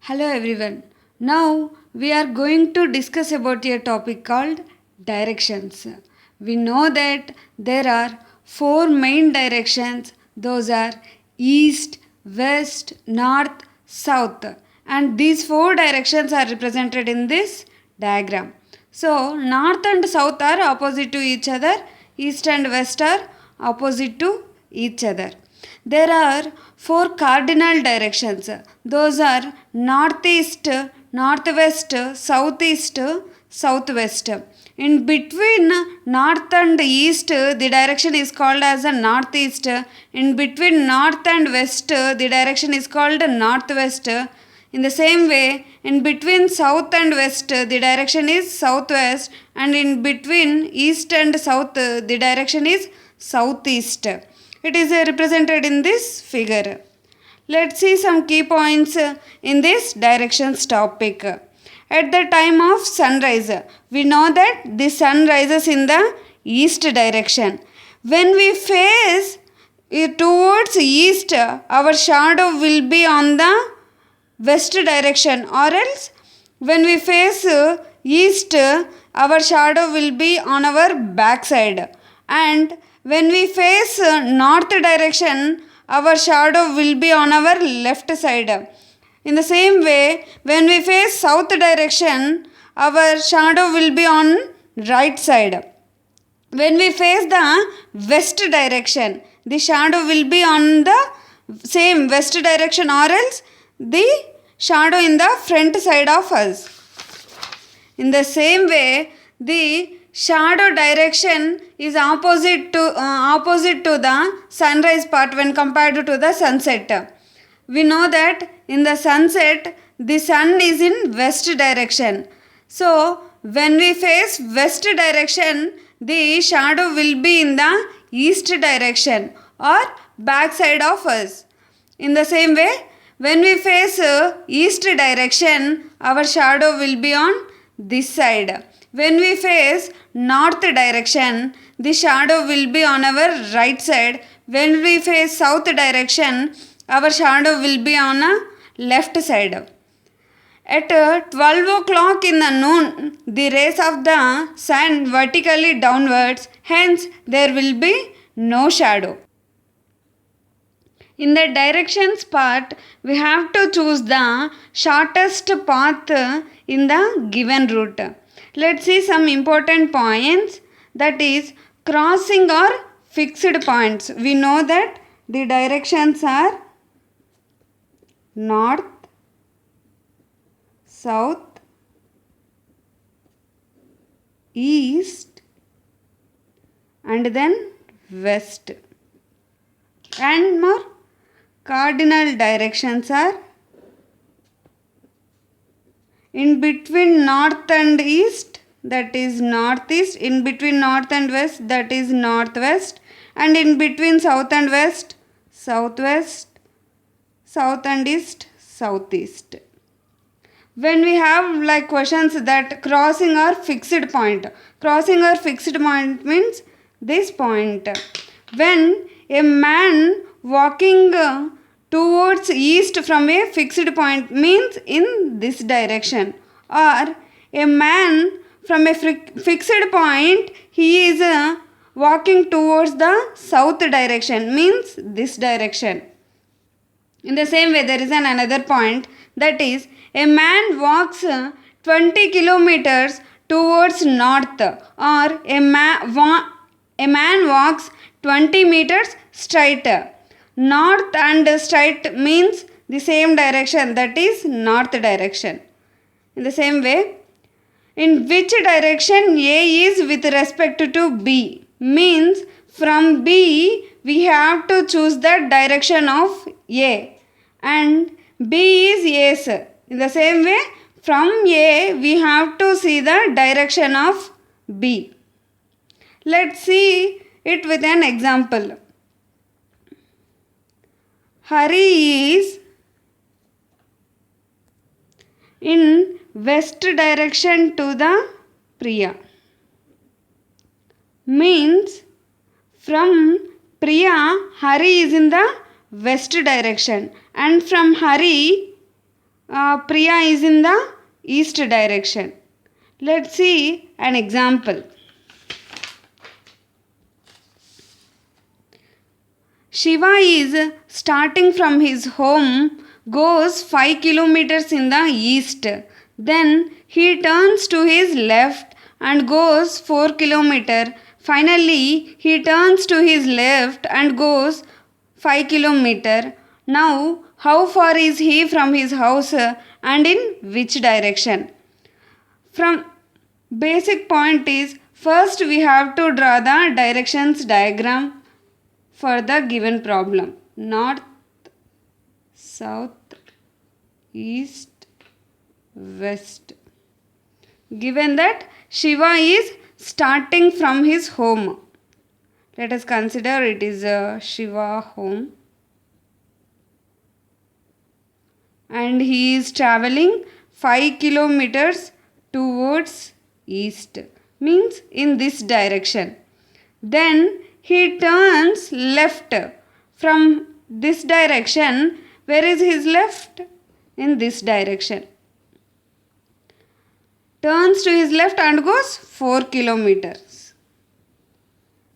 Hello everyone. Now we are going to discuss about a topic called directions. We know that there are four main directions. Those are east, west, north, south. And these four directions are represented in this diagram. So north and south are opposite to each other. East and west are opposite to each other. There are four cardinal directions. Those are northeast, northwest, southeast, southwest. In between north and east, the direction is called as a northeast. In between north and west, the direction is called northwest. In the same way, in between south and west, the direction is southwest, and in between east and south, the direction is southeast. It is represented in this figure. Let's see some key points in this directions topic. At the time of sunrise, we know that the sun rises in the east direction. When we face towards east, our shadow will be on the west direction, or else when we face east, our shadow will be on our back side, and when we face north direction, our shadow will be on our left side. In the same way, when we face south direction, our shadow will be on right side. When we face the west direction, the shadow will be on the same west direction, or else the shadow in the front side of us. In the same way, the shadow direction is opposite to the sunrise part when compared to the sunset. We know that in the sunset, the sun is in west direction. So, when we face west direction, the shadow will be in the east direction or back side of us. In the same way, when we face east direction, our shadow will be on this side. When we face north direction, the shadow will be on our right side. When we face south direction, our shadow will be on a left side. At 12 o'clock in the noon, the rays of the sun vertically downwards, hence there will be no shadow. In the directions part, we have to choose the shortest path in the given route. Let's see some important points, that is crossing or fixed points. We know that the directions are north, south, east, and then west. And more cardinal directions are in between north and east, that is northeast, in between north and west, that is northwest, and in between south and west, southwest, south and east, southeast. When we have like questions that crossing or fixed point, crossing or fixed point means this point. When a man walking towards east from a fixed point means in this direction, or a man from a fixed point, he is walking towards the south direction means this direction. In the same way, there is another point, that is a man walks 20 kilometers towards north, or a man walks 20 meters straight. North and straight means the same direction, that is north direction. In the same way, in which direction A is with respect to B means from B we have to choose the direction of A and B is A's. In the same way, from A we have to see the direction of B. Let's see it with an example. Hari is in west direction to the Priya. Means from Priya, Hari is in the west direction, and from Hari, Priya is in the east direction. Let's see an example. Shiva is starting from his home, goes 5 kilometers in the east. Then he turns to his left and goes 4 kilometers. Finally, he turns to his left and goes 5 kilometers. Now, how far is he from his house and in which direction? From basic point is, first we have to draw the directions diagram for the given problem. North, south, east, west. Given that Shiva is starting from his home. Let us consider it is a Shiva home. And he is traveling 5 kilometers towards east. Means in this direction. Then he turns left from this direction. Where is his left? In this direction. Turns to his left and goes 4 kilometers.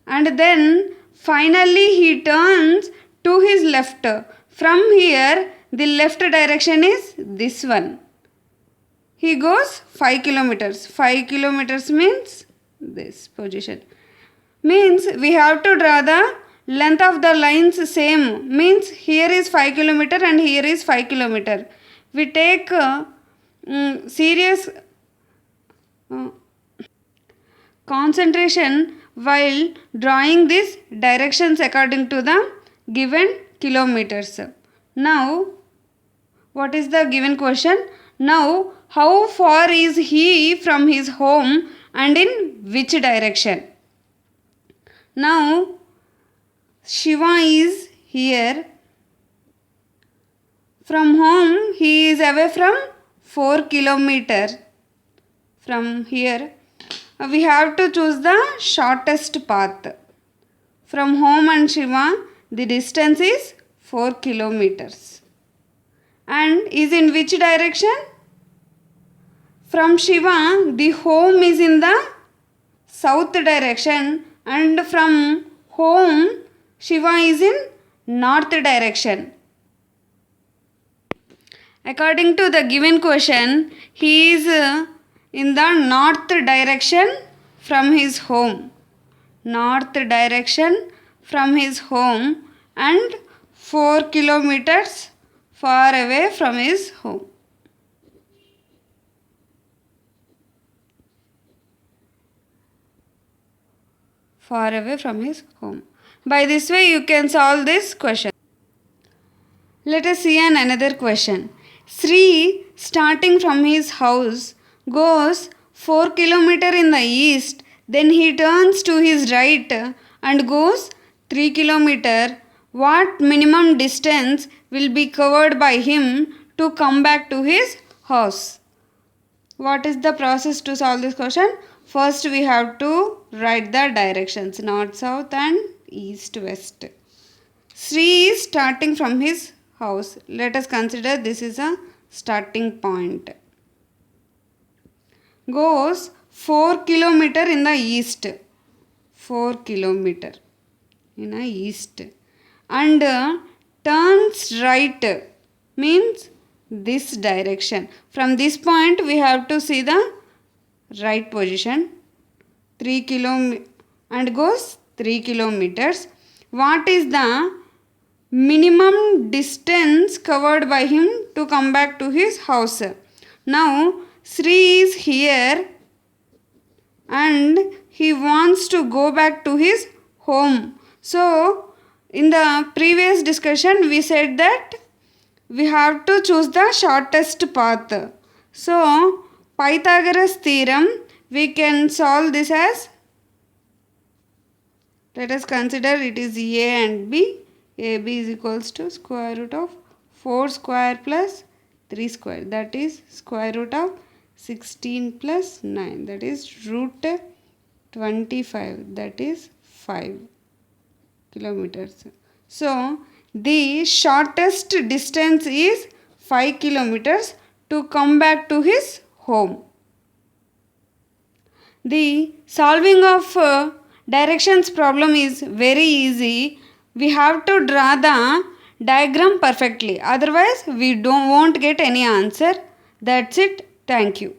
And then finally he turns to his left. From here the left direction is this one. He goes 5 kilometers. 5 kilometers means this position. Means we have to draw the length of the lines same. Means here is 5 kilometer and here is 5 kilometer. We take serious concentration while drawing these directions according to the given kilometers. Now, what is the given question? Now, how far is he from his home and in which direction? Now, Shiva is here. From home, he is away from 4 kilometers. From here, we have to choose the shortest path. From home and Shiva, the distance is 4 kilometers. And is in which direction? From Shiva, the home is in the south direction, and from home, Shiva is in north direction. According to the given question, he is in the north direction from his home. North direction from his home and 4 kilometers far away from his home. Far away from his home. By this way you can solve this question. Let us see another question. Sri, starting from his house, goes 4 kilometers in the east, then he turns to his right and goes 3 kilometers. What minimum distance will be covered by him to come back to his house? What is the process to solve this question? First we have to write the directions, north, south and east, west. Sri is starting from his house. Let us consider this is a starting point. Goes 4 kilometers in the east. 4 kilometers in the east. And turns right. Means this direction. From this point we have to see the right position. 3 kilometers and goes 3 kilometers. What is the minimum distance covered by him to come back to his house? Now Sri is here and he wants to go back to his home. So in the previous discussion we said that we have to choose the shortest path. So Pythagoras theorem, we can solve this as, let us consider it is A and B. AB is equals to square root of 4 square plus 3 square, that is square root of 16 plus 9, that is root 25, that is 5 kilometers. So the shortest distance is 5 kilometers to come back to his home. The solving of directions problem is very easy. We have to draw the diagram perfectly. Otherwise, we won't get any answer. That's it. Thank you.